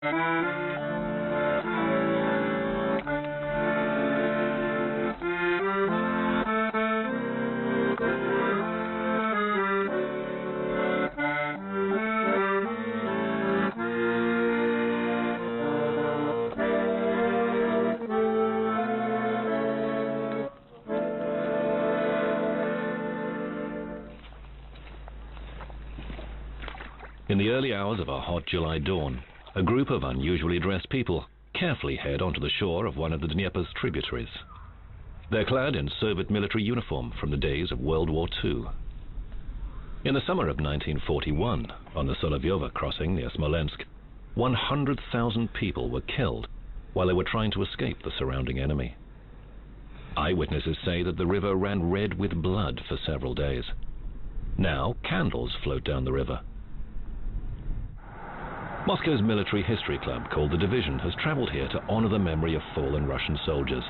In the early hours of a hot July dawn, a group of unusually dressed people carefully head onto the shore of one of the Dnieper's tributaries. They're clad in Soviet military uniform from the days of World War II. In the summer of 1941, on the Solovyova crossing near Smolensk, 100,000 people were killed while they were trying to escape the surrounding enemy. Eyewitnesses say that the river ran red with blood for several days. Now candles float down the river. Moscow's military history club, called the Division, has traveled here to honor the memory of fallen Russian soldiers.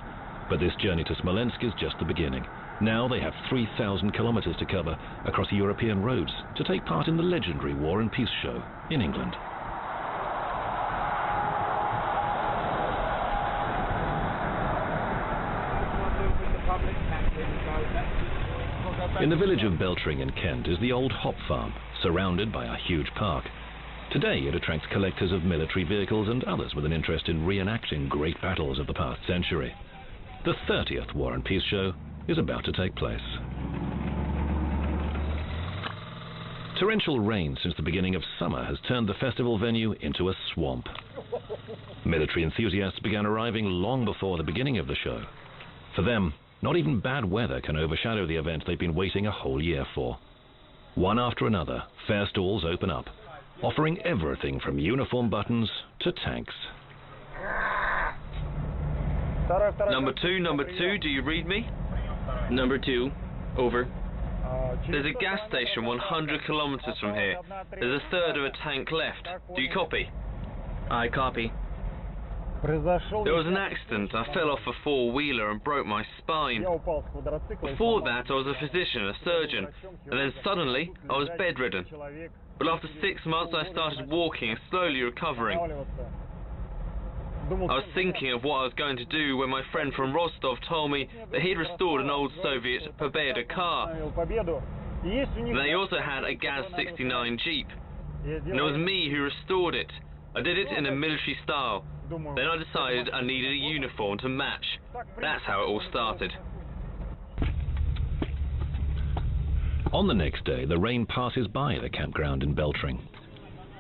But this journey to Smolensk is just the beginning. Now they have 3,000 kilometers to cover across European roads to take part in the legendary War and Peace show in England. In the village of Beltring in Kent is the old hop farm, surrounded by a huge park. Today it attracts collectors of military vehicles and others with an interest in reenacting great battles of the past century. The 30th War and Peace show is about to take place. Torrential rain since the beginning of summer has turned the festival venue into a swamp. Military enthusiasts began arriving long before the beginning of the show. For them, not even bad weather can overshadow the event they've been waiting a whole year for. One after another, fair stalls open up, offering everything from uniform buttons to tanks. Number two, do you read me? Number 2, over. There's a gas station 100 kilometers from here. There's a third of a tank left. Do you copy? I copy. There was an accident. I fell off a four-wheeler and broke my spine. Before that, I was a physician, a surgeon, and then suddenly I was bedridden. But after 6 months, I started walking and slowly recovering. I was thinking of what I was going to do when my friend from Rostov told me that he'd restored an old Soviet Pobeda car. They also had a Gaz-69 Jeep, and it was me who restored it. I did it in a military style. Then I decided I needed a uniform to match. That's how it all started. On the next day, the rain passes by the campground in Beltring.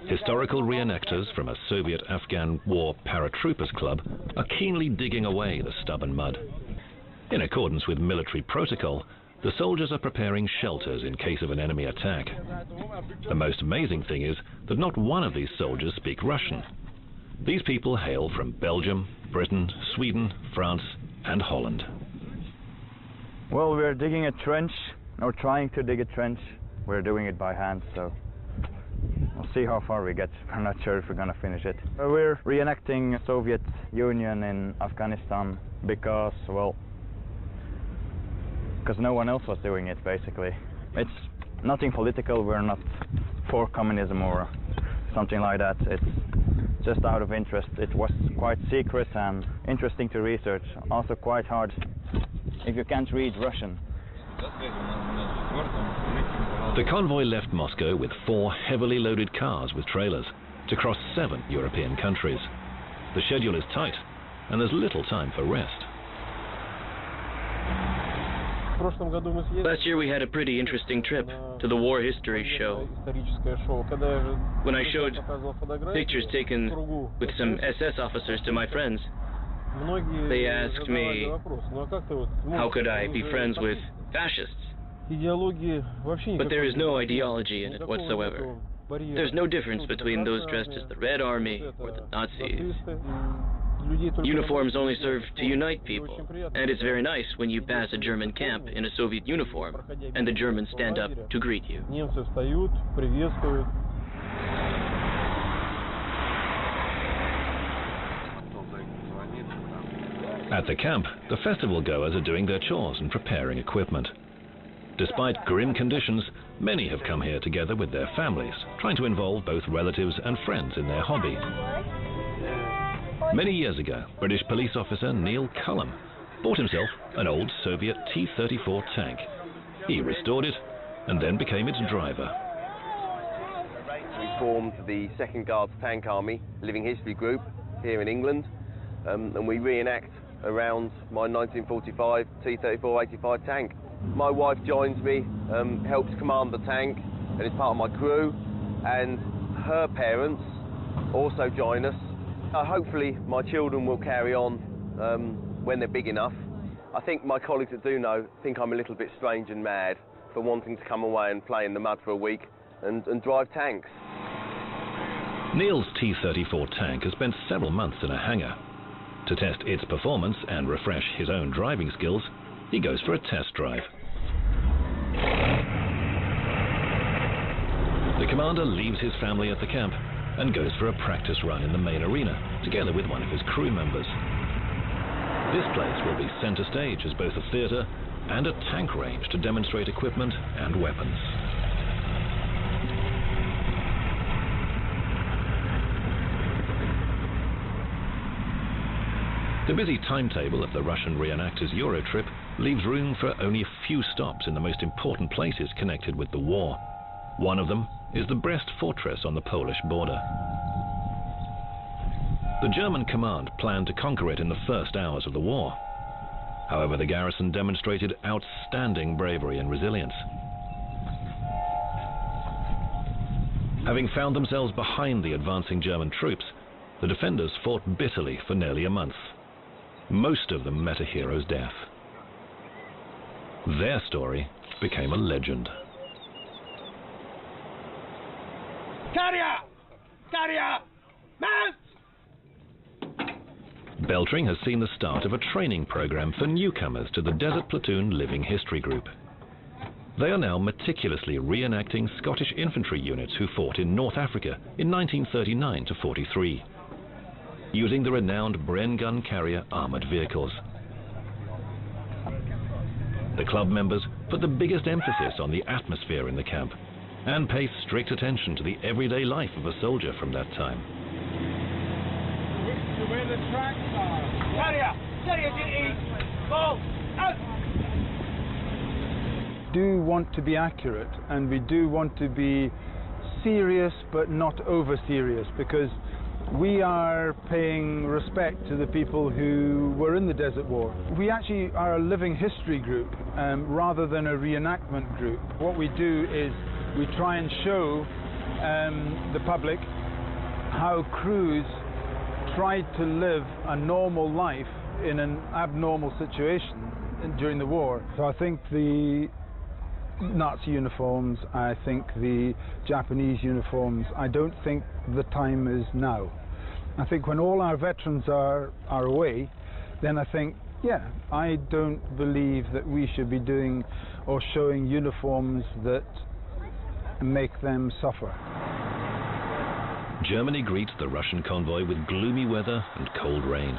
Historical reenactors from a Soviet-Afghan War paratroopers club are keenly digging away the stubborn mud. In accordance with military protocol, the soldiers are preparing shelters in case of an enemy attack. The most amazing thing is that not one of these soldiers speak Russian. These people hail from Belgium, Britain, Sweden, France, and Holland. Well, we're digging a trench, or trying to dig a trench. We're doing it by hand, so we'll see how far we get. I'm not sure if we're gonna finish it. We're reenacting Soviet Union in Afghanistan because, well, because no one else was doing it, basically. It's nothing political. We're not for communism or something like that. It's just out of interest. It was quite secret and interesting to research. Also quite hard if you can't read Russian. The convoy left Moscow with 4 heavily loaded cars with trailers to cross 7 European countries. The schedule is tight and there's little time for rest. Last year we had a pretty interesting trip to the War History show. When I showed pictures taken with some SS officers to my friends, they asked me, how could I be friends with fascists? But there is no ideology in it whatsoever. There's no difference between those dressed as the Red Army or the Nazis. Uniforms only serve to unite people, and it's very nice when you pass a German camp in a Soviet uniform and the Germans stand up to greet you. At the camp, the festival goers are doing their chores and preparing equipment. Despite grim conditions, many have come here together with their families, trying to involve both relatives and friends in their hobby. Many years ago, British police officer Neil Cullum bought himself an old Soviet T-34 tank. He restored it and then became its driver. We formed the 2nd Guards Tank Army Living History Group here in England, and we reenact around my 1945 T-34-85 tank. My wife joins me, helps command the tank, and is part of my crew, and her parents also join us. Hopefully my children will carry on when they're big enough. I think my colleagues that do know think I'm a little bit strange and mad for wanting to come away and play in the mud for a week and drive tanks. Neil's T-34 tank has spent several months in a hangar. To test its performance and refresh his own driving skills, he goes for a test drive. The commander leaves his family at the camp and goes for a practice run in the main arena, together with one of his crew members. This place will be center stage as both a theater and a tank range to demonstrate equipment and weapons. The busy timetable of the Russian reenactors' Euro trip leaves room for only a few stops in the most important places connected with the war. One of them is the Brest fortress on the Polish border. The German command planned to conquer it in the first hours of the war. However, the garrison demonstrated outstanding bravery and resilience. Having found themselves behind the advancing German troops, the defenders fought bitterly for nearly a month. Most of them met a hero's death. Their story became a legend. Beltring has seen the start of a training program for newcomers to the Desert Platoon Living History Group. They are now meticulously reenacting Scottish infantry units who fought in North Africa in 1939 to 43, using the renowned Bren gun carrier armoured vehicles. The club members put the biggest emphasis on the atmosphere in the camp and pay strict attention to the everyday life of a soldier from that time. Do want to be accurate, and we do want to be serious but not over serious, because we are paying respect to the people who were in the Desert War. We actually are a living history group rather than a reenactment group. What we do is we try and show the public how crews tried to live a normal life in an abnormal situation during the war. So I think the Nazi uniforms, I think the Japanese uniforms, I don't think the time is now. I think when all our veterans are away, then I think, yeah, I don't believe that we should be doing or showing uniforms that make them suffer. Germany greets the Russian convoy with gloomy weather and cold rain.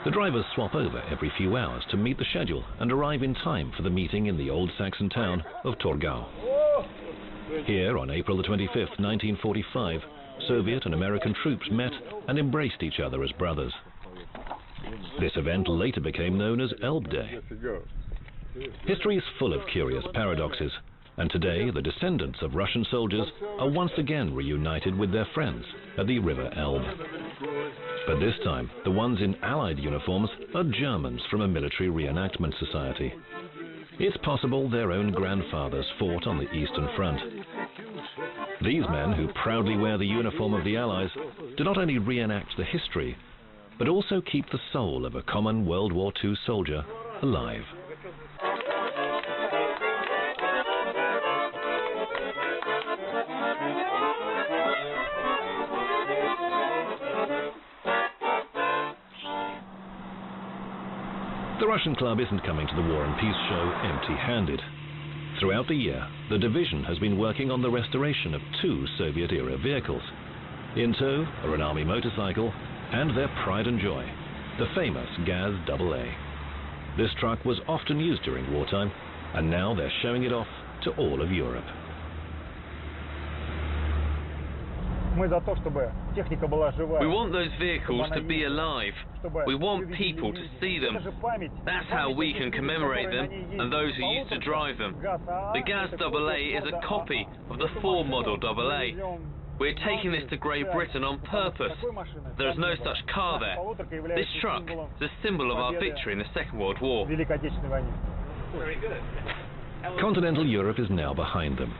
The drivers swap over every few hours to meet the schedule and arrive in time for the meeting in the old Saxon town of Torgau. Here, on April the 25th, 1945, Soviet and American troops met and embraced each other as brothers. This event later became known as Elbe Day. History is full of curious paradoxes, and today the descendants of Russian soldiers are once again reunited with their friends at the River Elbe. But this time, the ones in Allied uniforms are Germans from a military reenactment society. It's possible their own grandfathers fought on the Eastern Front. These men, who proudly wear the uniform of the Allies, do not only reenact the history, but also keep the soul of a common World War II soldier alive. The Russian club isn't coming to the War and Peace show empty-handed. Throughout the year, the division has been working on the restoration of 2 Soviet-era vehicles. In tow are an army motorcycle and their pride and joy, the famous Gaz AA. This truck was often used during wartime, and now they're showing it off to all of Europe. We want those vehicles to be alive. We want people to see them. That's how we can commemorate them and those who used to drive them. The Gaz AA is a copy of the Ford Model AA. We're taking this to Great Britain on purpose. There is no such car there. This truck is a symbol of our victory in the Second World War. Continental Europe is now behind them.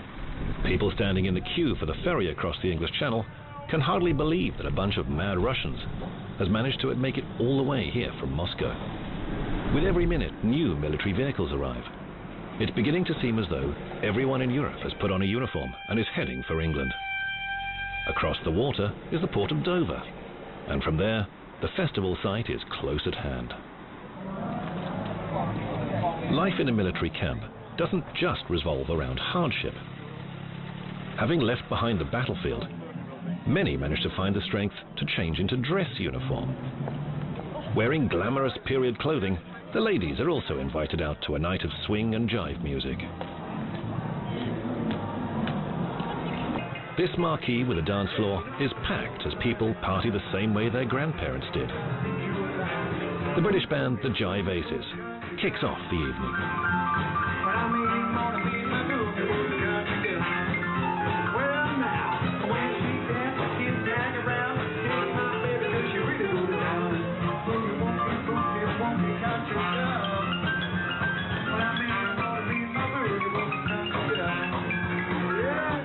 People standing in the queue for the ferry across the English Channel can hardly believe that a bunch of mad Russians has managed to make it all the way here from Moscow. With every minute, new military vehicles arrive. It's beginning to seem as though everyone in Europe has put on a uniform and is heading for England. Across the water is the port of Dover, and from there, the festival site is close at hand. Life in a military camp doesn't just revolve around hardship. Having left behind the battlefield, many manage to find the strength to change into dress uniform. Wearing glamorous period clothing, the ladies are also invited out to a night of swing and jive music. This marquee with a dance floor is packed as people party the same way their grandparents did. The British band The Jive Aces kicks off the evening.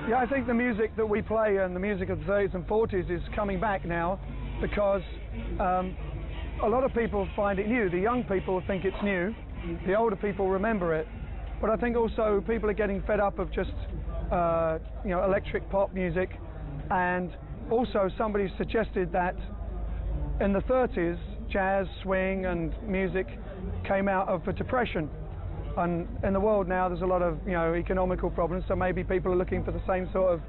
Yeah, I think the music that we play and the music of the 30s and 40s is coming back now because a lot of people find it new. The young people think it's new, the older people remember it, but I think also people are getting fed up of just electric pop music, and also somebody suggested that in the 30s jazz, swing and music came out of the Depression. And in the world now there's a lot of economical problems, so maybe people are looking for the same sort of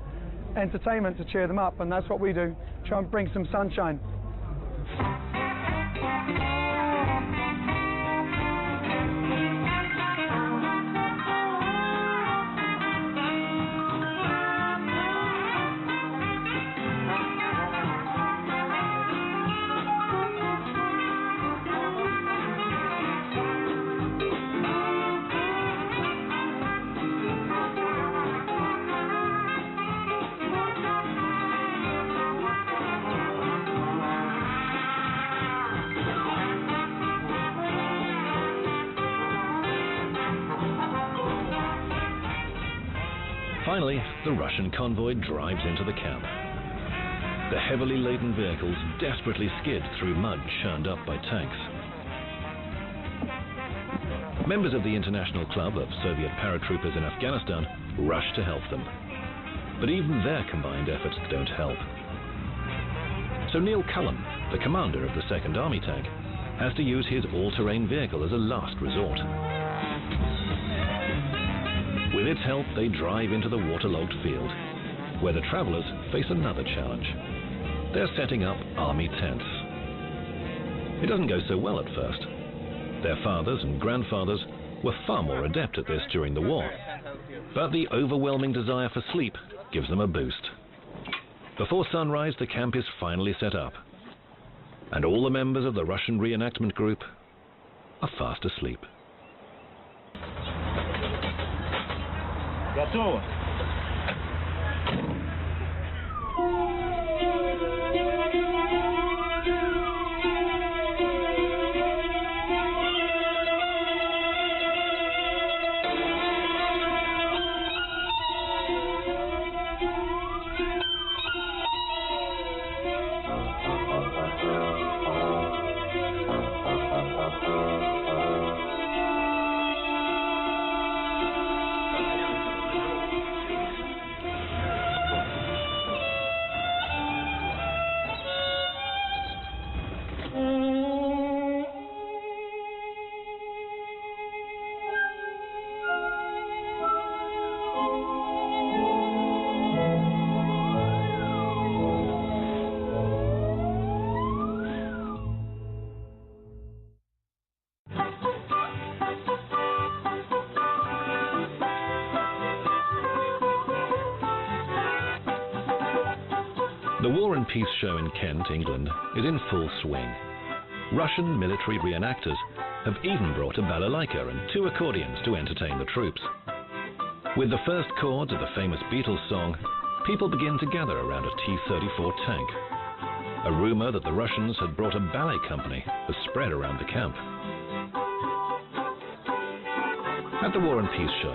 entertainment to cheer them up, and that's what we do, try and bring some sunshine. Finally, the Russian convoy drives into the camp. The heavily laden vehicles desperately skid through mud churned up by tanks. Members of the International Club of Soviet paratroopers in Afghanistan rush to help them. But even their combined efforts don't help. So Neil Cullen, the commander of the 2nd Army Tank, has to use his all-terrain vehicle as a last resort. With its help, they drive into the waterlogged field, where the travelers face another challenge. They're setting up army tents. It doesn't go so well at first. Their fathers and grandfathers were far more adept at this during the war, but the overwhelming desire for sleep gives them a boost. Before sunrise, the camp is finally set up, and all the members of the Russian reenactment group are fast asleep. Готово. and Peace show in Kent, England, is in full swing. Russian military reenactors have even brought a balalaika and 2 accordions to entertain the troops. With the first chords of the famous Beatles song, people begin to gather around a T-34 tank. A rumor that the Russians had brought a ballet company has spread around the camp. At the War and Peace show,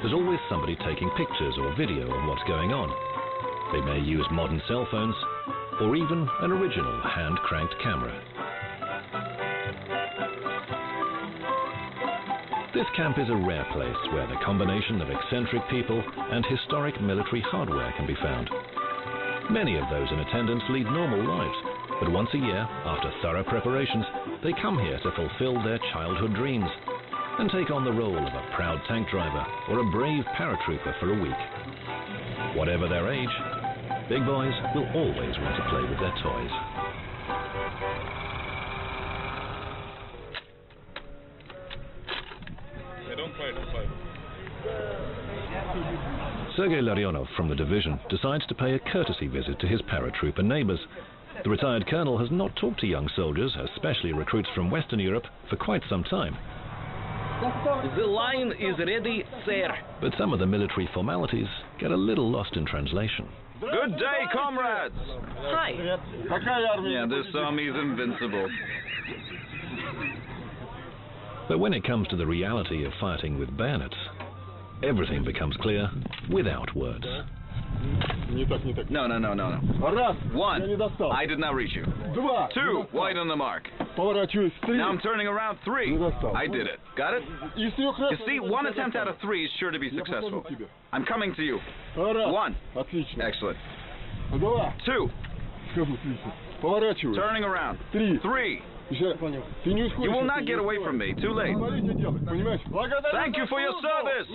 there's always somebody taking pictures or video of what's going on. They may use modern cell phones or even an original hand-cranked camera. This camp is a rare place where the combination of eccentric people and historic military hardware can be found. Many of those in attendance lead normal lives, but once a year, after thorough preparations, they come here to fulfill their childhood dreams and take on the role of a proud tank driver or a brave paratrooper for a week. Whatever their age, big boys will always want to play with their toys. Sergei Larionov from the division decides to pay a courtesy visit to his paratrooper neighbors. The retired colonel has not talked to young soldiers, especially recruits from Western Europe, for quite some time. The line is ready, sir. But some of the military formalities get a little lost in translation. Good day, comrades! Hi. Yeah, this army's invincible. But when it comes to the reality of fighting with bayonets, everything becomes clear without words. No. 1, I did not reach you. 2, wide on the mark. Now I'm turning around. 3, I did it. Got it? You see, 1 attempt out of 3 is sure to be successful. I'm coming to you. 1, excellent. 2, turning around. 3, you will not get away from me. Too late. Thank you for your service.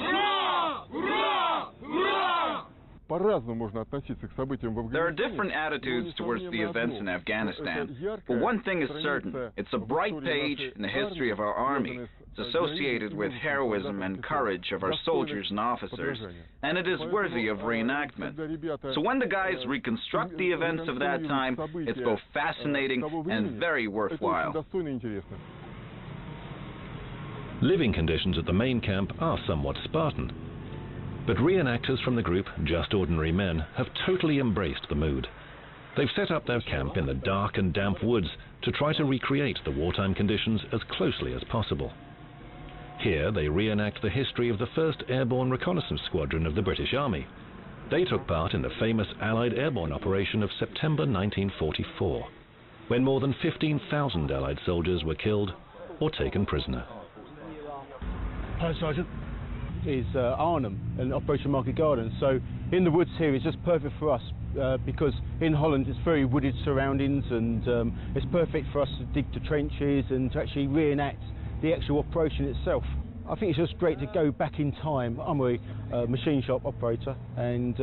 There are different attitudes towards the events in Afghanistan, but one thing is certain. It's a bright page in the history of our army. It's associated with heroism and courage of our soldiers and officers, and it is worthy of reenactment. So when the guys reconstruct the events of that time, it's both fascinating and very worthwhile. Living conditions at the main camp are somewhat Spartan. But reenactors from the group, Just Ordinary Men, have totally embraced the mood. They've set up their camp in the dark and damp woods to try to recreate the wartime conditions as closely as possible. Here they reenact the history of the 1st Airborne Reconnaissance Squadron of the British Army. They took part in the famous Allied airborne operation of September 1944, when more than 15,000 Allied soldiers were killed or taken prisoner. Hello, Sergeant. Is Arnhem and Operation Market Garden. So in the woods here is just perfect for us because in Holland it's very wooded surroundings, and it's perfect for us to dig the trenches and to actually reenact the actual operation itself. I think it's just great to go back in time. I'm a machine shop operator, and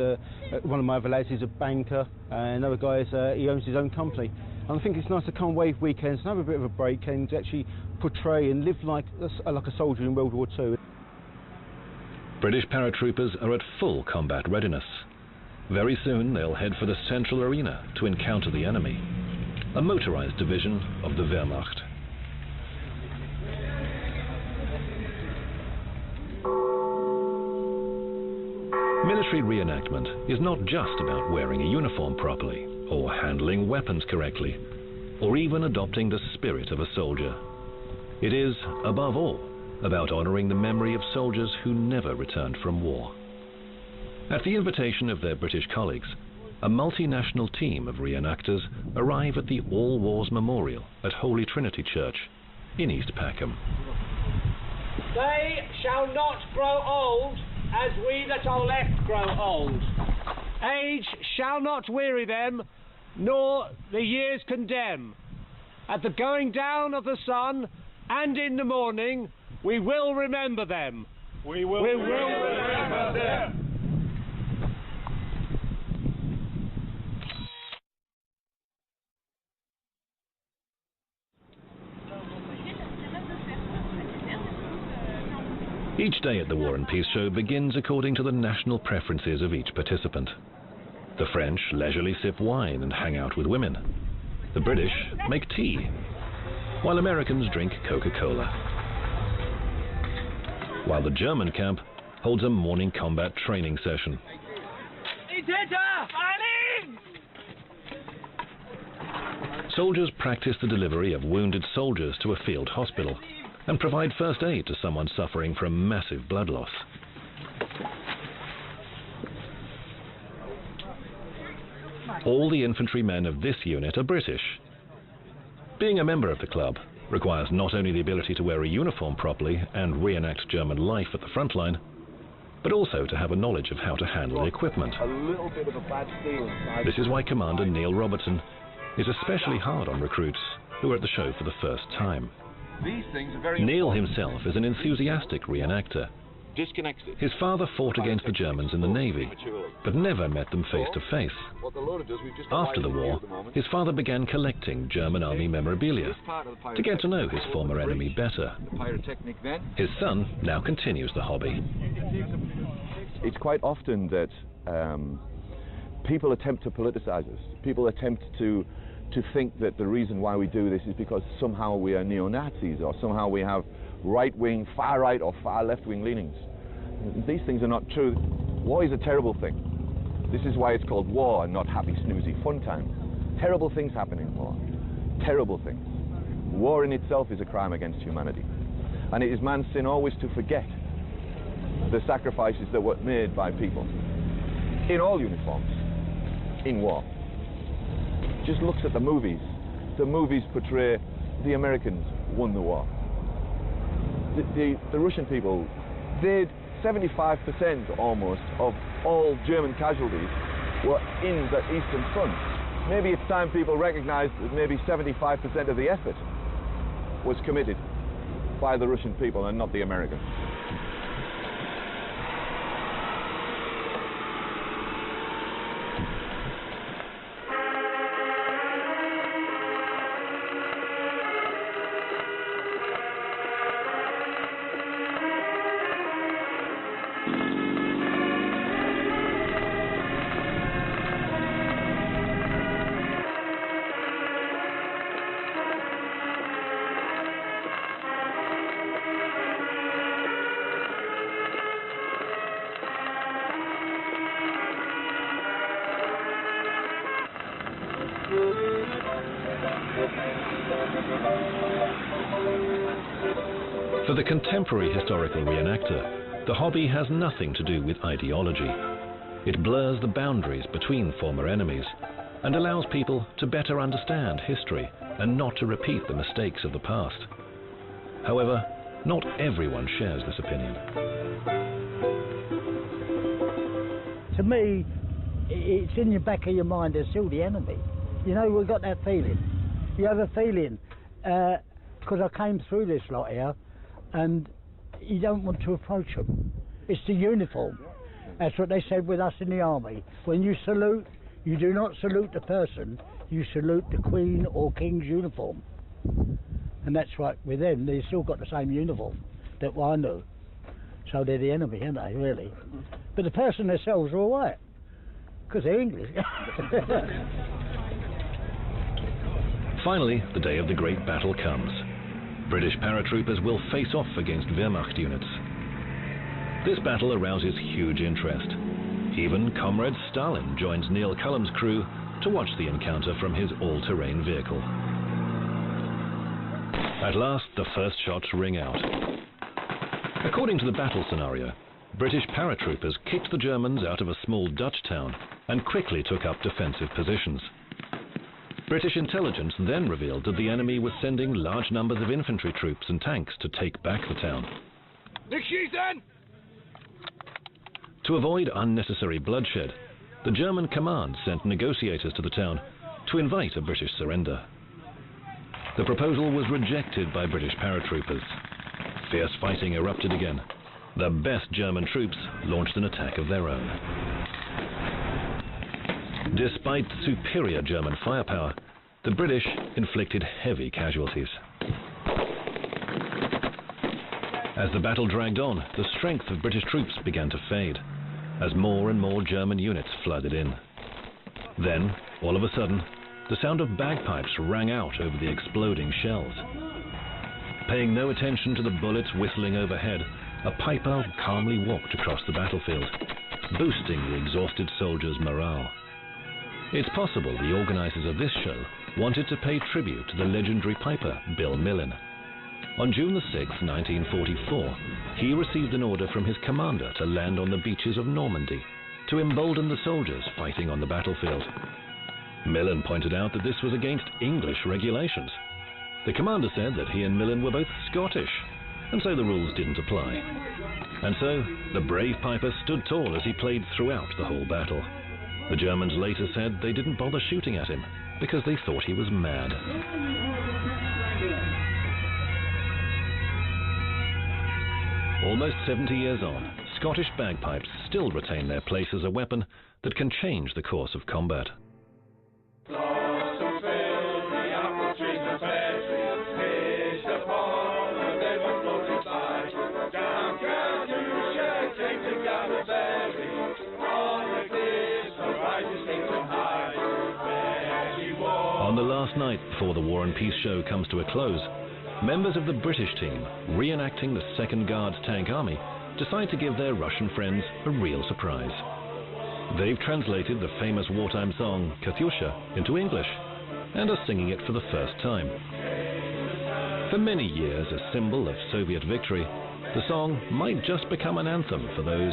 one of my other lads is a banker, and another guy he owns his own company. And I think it's nice to come away weekends and have a bit of a break and actually portray and live like a soldier in World War II. British paratroopers are at full combat readiness. Very soon they'll head for the central arena to encounter the enemy, a motorized division of the Wehrmacht. Military reenactment is not just about wearing a uniform properly, or handling weapons correctly, or even adopting the spirit of a soldier. It is, above all, about honoring the memory of soldiers who never returned from war. At the invitation of their British colleagues, a multinational team of reenactors arrive at the All Wars Memorial at Holy Trinity Church in East Packham. They shall not grow old as we that are left grow old. Age shall not weary them, nor the years condemn. At the going down of the sun and in the morning, we will remember them. We will remember them. Each day at the War and Peace show begins according to the national preferences of each participant. The French leisurely sip wine and hang out with women. The British make tea, while Americans drink Coca-Cola. While the German camp holds a morning combat training session. Soldiers practice the delivery of wounded soldiers to a field hospital and provide first aid to someone suffering from massive blood loss. All the infantrymen of this unit are British. Being a member of the club requires not only the ability to wear a uniform properly and reenact German life at the front line, but also to have a knowledge of how to handle the equipment. This is why Commander Neil Robertson is especially hard on recruits who are at the show for the first time. Neil himself is an enthusiastic reenactor. His father fought against the Germans in the Navy, but never met them face to face. After the war, his father began collecting German army memorabilia to get to know his former enemy better. His son now continues the hobby. It's quite often that people attempt to politicize us. People attempt to think that the reason why we do this is because somehow we are neo-Nazis or somehow we have right-wing, far-right or far-left-wing leanings. These things are not true. War is a terrible thing. This is why it's called war and not happy, snoozy, fun time. Terrible things happen in war. Terrible things. War in itself is a crime against humanity. And it is man's sin always to forget the sacrifices that were made by people in all uniforms in war. Just looks at the movies. The movies portray the Americans won the war. The Russian people did 75% almost of all German casualties were in the Eastern Front. Maybe it's time people recognize that maybe 75% of the effort was committed by the Russian people and not the Americans. For the contemporary historical reenactor, the hobby has nothing to do with ideology. It blurs the boundaries between former enemies and allows people to better understand history and not to repeat the mistakes of the past. However, not everyone shares this opinion. To me, it's in the back of your mind, they're still the enemy. You know, we've got that feeling. You have a feeling, because I came through this lot here, and you don't want to approach them. It's the uniform. That's what they said with us in the army. When you salute, you do not salute the person, you salute the Queen or King's uniform. And that's right with them, they've still got the same uniform that I know. So they're the enemy, aren't they, really? But the person themselves are all right, because they're English. Finally, the day of the great battle comes. British paratroopers will face off against Wehrmacht units. This battle arouses huge interest. Even Comrade Stalin joins Neil Cullum's crew to watch the encounter from his all-terrain vehicle. At last, the first shots ring out. According to the battle scenario, British paratroopers kicked the Germans out of a small Dutch town and quickly took up defensive positions. British intelligence then revealed that the enemy was sending large numbers of infantry troops and tanks to take back the town. To avoid unnecessary bloodshed, the German command sent negotiators to the town to invite a British surrender. The proposal was rejected by British paratroopers. Fierce fighting erupted again. The best German troops launched an attack of their own. Despite superior German firepower, the British inflicted heavy casualties. As the battle dragged on, the strength of British troops began to fade, as more and more German units flooded in. Then, all of a sudden, the sound of bagpipes rang out over the exploding shells. Paying no attention to the bullets whistling overhead, a piper calmly walked across the battlefield, boosting the exhausted soldiers' morale. It's possible the organizers of this show wanted to pay tribute to the legendary piper Bill Millin. On June 6, 1944, he received an order from his commander to land on the beaches of Normandy to embolden the soldiers fighting on the battlefield. Millin pointed out that this was against English regulations. The commander said that he and Millin were both Scottish, and so the rules didn't apply. And so, the brave piper stood tall as he played throughout the whole battle. The Germans later said they didn't bother shooting at him because they thought he was mad. Almost 70 years on, Scottish bagpipes still retain their place as a weapon that can change the course of combat. On the last night before the War and Peace show comes to a close, members of the British team, reenacting the 2nd Guards Tank Army, decide to give their Russian friends a real surprise. They've translated the famous wartime song Katyusha into English and are singing it for the first time. For many years a symbol of Soviet victory, the song might just become an anthem for those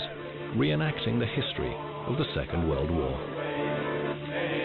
reenacting the history of the Second World War. Hey,